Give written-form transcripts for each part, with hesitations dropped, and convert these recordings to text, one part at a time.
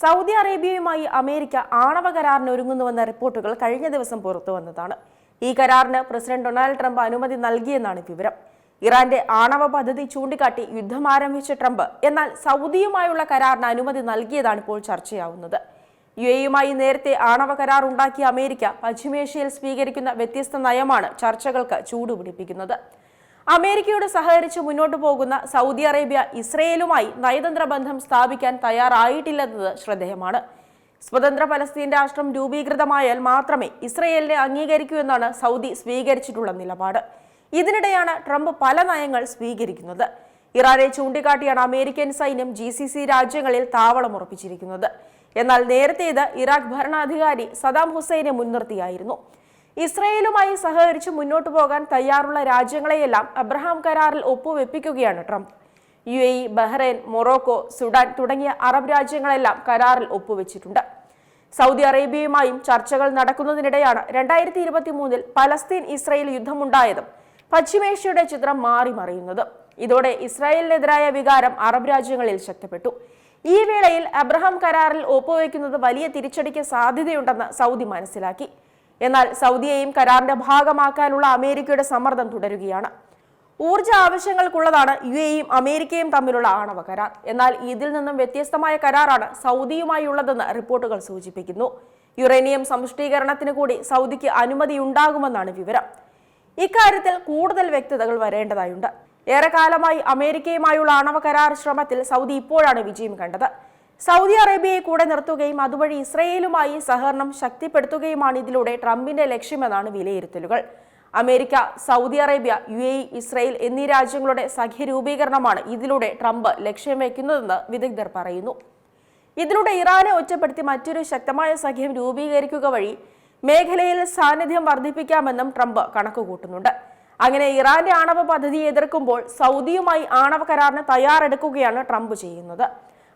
Saudi അറേബ്യയുമായി America ആണവ കരാറിന് ഒരുങ്ങുന്നുവെന്ന റിപ്പോർട്ടുകൾ കഴിഞ്ഞ ദിവസം പുറത്തുവന്നതാണ്. ഈ കരാറിന് പ്രസിഡന്റ് ഡൊണാൾഡ് ട്രംപ് അനുമതി നൽകിയെന്നാണ് വിവരം. ഇറാന്റെ ആണവ പദ്ധതി ചൂണ്ടിക്കാട്ടി യുദ്ധം ആരംഭിച്ച ട്രംപ് എന്നാൽ സൗദിയുമായുള്ള കരാറിന് അനുമതി നൽകിയതാണ് ഇപ്പോൾ ചർച്ചയാവുന്നത്. യുഎഇയുമായി നേരത്തെ ആണവ കരാർ ഉണ്ടാക്കിയ അമേരിക്ക പശ്ചിമേഷ്യയിൽ സ്വീകരിക്കുന്ന വ്യത്യസ്ത നയമാണ് ചർച്ചകൾക്ക് ചൂടുപിടിപ്പിക്കുന്നത്. അമേരിക്കയോട് സഹകരിച്ച് മുന്നോട്ടു പോകുന്ന സൗദി അറേബ്യ ഇസ്രയേലുമായി നയതന്ത്ര ബന്ധം സ്ഥാപിക്കാൻ തയ്യാറായിട്ടില്ലെന്നത് ശ്രദ്ധേയമാണ്. സ്വതന്ത്ര പലസ്തീൻ രാഷ്ട്രം രൂപീകൃതമായാൽ മാത്രമേ ഇസ്രയേലിനെ അംഗീകരിക്കൂ എന്നാണ് സൗദി സ്വീകരിച്ചിട്ടുള്ള നിലപാട്. ഇതിനിടെയാണ് ട്രംപ് പല നയങ്ങൾ സ്വീകരിക്കുന്നത്. ഇറാനെ ചൂണ്ടിക്കാട്ടിയാണ് അമേരിക്കൻ സൈന്യം GCC രാജ്യങ്ങളിൽ താവളമുറപ്പിച്ചിരിക്കുന്നത്. എന്നാൽ നേരത്തേത് ഇറാഖ് ഭരണാധികാരി സദാം ഹുസൈനെ മുൻനിർത്തിയായിരുന്നു. ഇസ്രയേലുമായി സഹകരിച്ച് മുന്നോട്ടു പോകാൻ തയ്യാറുള്ള രാജ്യങ്ങളെയെല്ലാം അബ്രഹാം കരാറിൽ ഒപ്പുവെപ്പിക്കുകയാണ് Trump. UAE, Bahrain, Morocco, Sudan തുടങ്ങിയ അറബ് രാജ്യങ്ങളെല്ലാം കരാറിൽ ഒപ്പുവെച്ചിട്ടുണ്ട്. സൗദി അറേബ്യയുമായും ചർച്ചകൾ നടക്കുന്നതിനിടെയാണ് 2023 പലസ്തീൻ ഇസ്രയേൽ യുദ്ധമുണ്ടായതും പശ്ചിമേഷ്യയുടെ ചിത്രം മാറി മറിയുന്നത്. ഇതോടെ ഇസ്രായേലിനെതിരായ വികാരം അറബ് രാജ്യങ്ങളിൽ ശക്തപ്പെട്ടു. ഈ വേളയിൽ അബ്രഹാം കരാറിൽ ഒപ്പുവെക്കുന്നത് വലിയ തിരിച്ചടിക്ക് സാധ്യതയുണ്ടെന്ന് സൗദി മനസ്സിലാക്കി. എന്നാൽ സൗദിയെയും കരാറിന്റെ ഭാഗമാക്കാനുള്ള അമേരിക്കയുടെ സമ്മർദ്ദം തുടരുകയാണ്. ഊർജ്ജ ആവശ്യങ്ങൾക്കുള്ളതാണ് UAEയും അമേരിക്കയും തമ്മിലുള്ള ആണവ കരാർ. എന്നാൽ ഇതിൽ നിന്നും വ്യത്യസ്തമായ കരാറാണ് സൗദിയുമായുള്ളതെന്ന് റിപ്പോർട്ടുകൾ സൂചിപ്പിക്കുന്നു. യുറേനിയം സമ്പുഷ്ടീകരണത്തിന് കൂടി സൗദിക്ക് അനുമതിയുണ്ടാകുമെന്നാണ് വിവരം. ഇക്കാര്യത്തിൽ കൂടുതൽ വ്യക്തതകൾ വരേണ്ടതായുണ്ട്. ഏറെക്കാലമായി അമേരിക്കയുമായുള്ള ആണവ കരാർ ശ്രമത്തിൽ സൗദി ഇപ്പോഴാണ് വിജയം കണ്ടത്. സൗദി അറേബ്യയെ കൂടെ നിർത്തുകയും അതുവഴി ഇസ്രയേലുമായി സഹകരണം ശക്തിപ്പെടുത്തുകയുമാണ് ഇതിലൂടെ ട്രംപിന്റെ ലക്ഷ്യമെന്നാണ് വിലയിരുത്തലുകൾ. America, Saudi Arabia, UAE, Israel എന്നീ രാജ്യങ്ങളുടെ സഖ്യരൂപീകരണമാണ് ഇതിലൂടെ ട്രംപ് ലക്ഷ്യം വെക്കുന്നതെന്ന് വിദഗ്ധർ പറയുന്നു. ഇതിലൂടെ ഇറാനെ ഒറ്റപ്പെടുത്തി മറ്റൊരു ശക്തമായ സഖ്യം രൂപീകരിക്കുക വഴി മേഖലയിൽ സാന്നിധ്യം വർദ്ധിപ്പിക്കാമെന്നും ട്രംപ് കണക്കുകൂട്ടുന്നുണ്ട്. അങ്ങനെ ഇറാന്റെ ആണവ പദ്ധതിയെ എതിർക്കുമ്പോൾ സൗദിയുമായി ആണവ കരാറിന് തയ്യാറെടുക്കുകയാണ് ട്രംപ് ചെയ്യുന്നത്.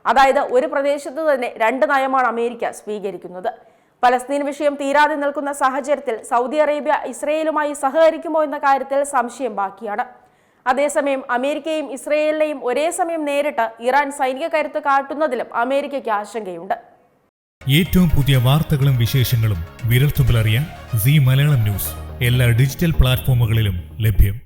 അതായത് ഒരു പ്രദേശത്ത് തന്നെ രണ്ട് നയമാണ് അമേരിക്ക സ്വീകരിക്കുന്നത്. പലസ്തീൻ വിഷയം തീരാതെ നിൽക്കുന്ന സാഹചര്യത്തിൽ സൗദി അറേബ്യ ഇസ്രയേലുമായി സഹകരിക്കുമോ എന്ന കാര്യത്തിൽ സംശയം ബാക്കിയാണ്. അതേസമയം അമേരിക്കയും ഇസ്രയേലിനെയും ഒരേ സമയം നേരിട്ട് ഇറാൻ സൈനിക കരുത്ത് കാട്ടുന്നതിലും അമേരിക്കയ്ക്ക് ആശങ്കയുണ്ട്. ഏറ്റവും പുതിയ വാർത്തകളും വിശേഷങ്ങളും വിരൽത്തുമ്പിലറിയാൻ Zee മലയാളം ന്യൂസ് എല്ലാ ഡിജിറ്റൽ പ്ലാറ്റ്ഫോമുകളിലും ലഭ്യം.